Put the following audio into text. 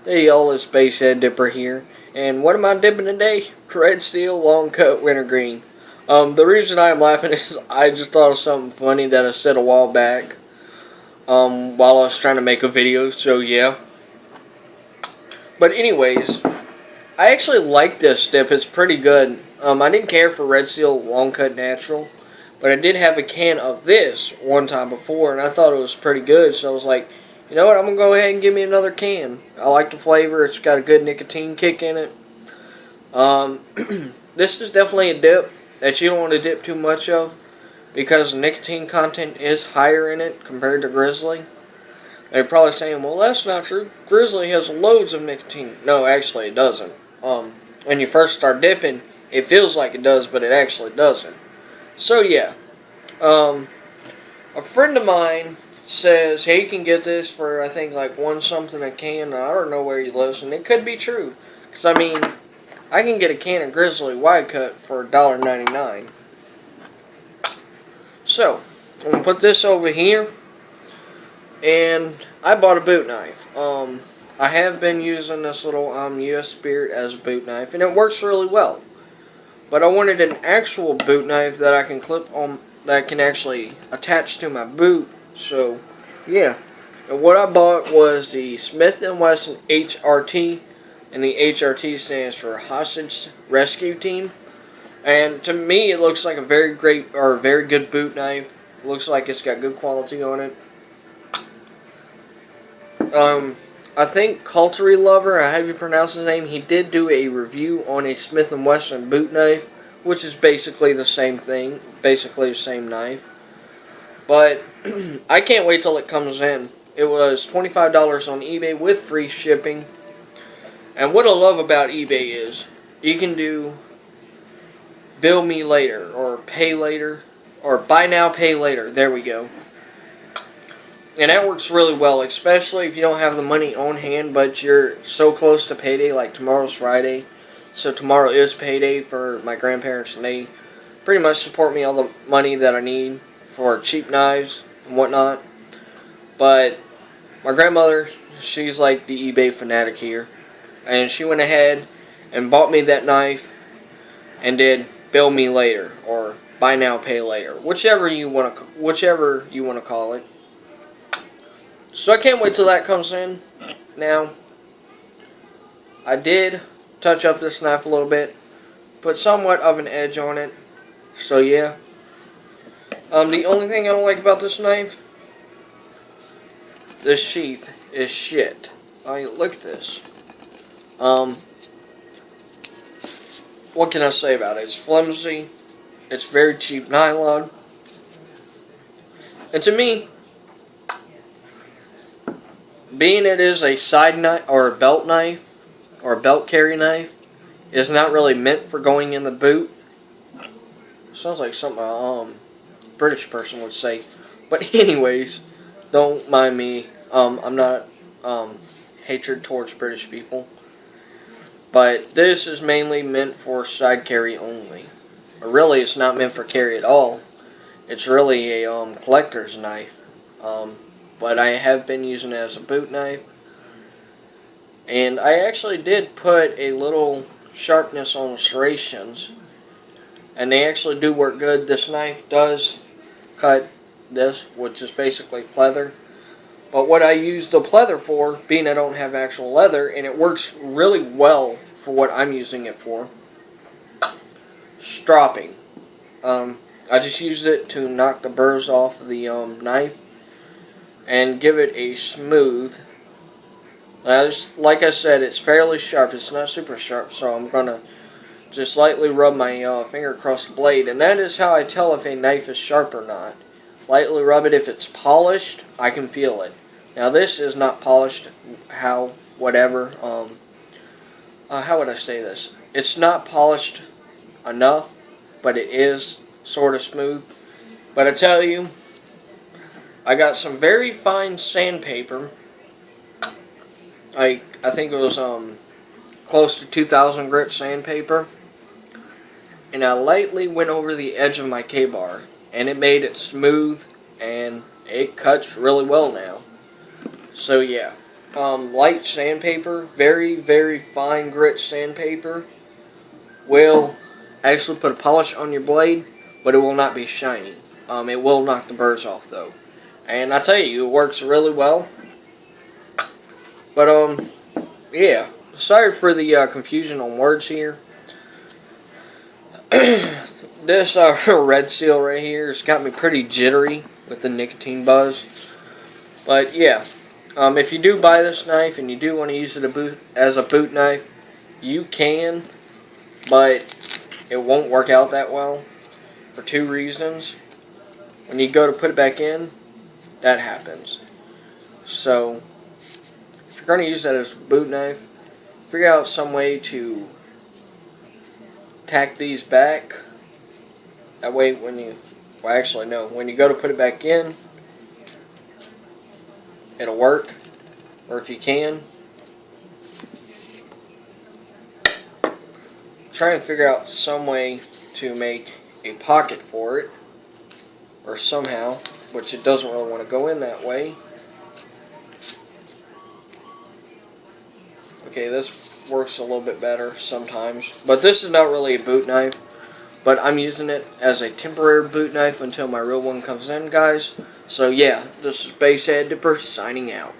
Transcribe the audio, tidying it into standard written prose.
Hey y'all, it's Spacehead Dipper here, and what am I dipping today? Red Seal Long Cut Wintergreen. The reason I'm laughing is I just thought of something funny that I said a while back, while I was trying to make a video, so yeah. But anyways, I actually like this dip, it's pretty good. I didn't care for Red Seal Long Cut Natural, but I did have a can of this one time before, and I thought it was pretty good, so I was like, you know what, I'm going to go ahead and give me another can. I like the flavor. It's got a good nicotine kick in it. This is definitely a dip that you don't want to dip too much of because the nicotine content is higher in it compared to Grizzly. They're probably saying, well, that's not true. Grizzly has loads of nicotine. No, actually it doesn't. When you first start dipping, it feels like it does, but it actually doesn't. So, yeah. A friend of mine says, hey, you can get this for, I think, like $1 something a can. I don't know where he lives, and it could be true. Because, I mean, I can get a can of Grizzly Wide Cut for $1.99. So, I'm going to put this over here. And I bought a boot knife. I have been using this little US Spirit as a boot knife, and it works really well. But I wanted an actual boot knife that I can clip on, that I can actually attach to my boot. So, yeah. And what I bought was the Smith & Wesson HRT, and the HRT stands for Hostage Rescue Team. And to me, it looks like a very good boot knife. It looks like it's got good quality on it. I think Cultery Lover, I have you pronounce his name, he did do a review on a Smith & Wesson boot knife, which is basically the same thing, basically the same knife. But I can't wait till it comes in. It was $25 on eBay with free shipping. And what I love about eBay is you can do bill me later or pay later or buy now, pay later. There we go. And that works really well, especially if you don't have the money on hand, but you're so close to payday, like tomorrow's Friday. So tomorrow is payday for my grandparents, and they pretty much support me all the money that I need for cheap knives and whatnot. But my grandmother, she's like the eBay fanatic here, and she went ahead and bought me that knife and did bill me later or buy now, pay later, whichever you want to call it. So I can't wait till that comes in. Now, I did touch up this knife a little bit, put somewhat of an edge on it. So yeah. The only thing I don't like about this knife, this sheath is shit. I mean, look at this. What can I say about it? It's flimsy. It's very cheap nylon. And to me, being it is a side knife or a belt knife or a belt carry knife, it's not really meant for going in the boot. Sounds like something a British person would say. But anyways, don't mind me. I'm not hatred towards British people. But this is mainly meant for side carry only. Or really, it's not meant for carry at all. It's really a collector's knife. But I have been using it as a boot knife. And I actually did put a little sharpness on the serrations. And they actually do work good. This knife does cut this, which is basically pleather. But what I use the pleather for, being I don't have actual leather, and it works really well for what I'm using it for, stropping. I just use it to knock the burrs off of the knife and give it a smooth. Like I said, it's fairly sharp. It's not super sharp, so I'm going to just lightly rub my finger across the blade. And that is how I tell if a knife is sharp or not. Lightly rub it. If it's polished, I can feel it. Now this is not polished, how would I say this? It's not polished enough, but it is sort of smooth. But I tell you, I got some very fine sandpaper. I think it was close to 2,000 grit sandpaper. And I lightly went over the edge of my K-bar, and it made it smooth, and it cuts really well now. So yeah. light sandpaper, very, very fine grit sandpaper, will actually put a polish on your blade, but it will not be shiny. It will knock the burrs off, though. And I tell you, it works really well. But, yeah. Sorry for the confusion on words here. This Red Seal right here has got me pretty jittery with the nicotine buzz. But, yeah. If you do buy this knife and you do want to use it as a boot knife, you can, but it won't work out that well for two reasons. When you go to put it back in, that happens. So, if you're going to use that as a boot knife, figure out some way to tack these back. That way when you, well actually no, when you go to put it back in, it'll work. Or if you can, try and figure out some way to make a pocket for it. Or somehow, which it doesn't really want to go in that way. Okay, this works a little bit better sometimes. But this is not really a boot knife. But I'm using it as a temporary boot knife until my real one comes in, guys. So yeah, this is Basshead Dipper signing out.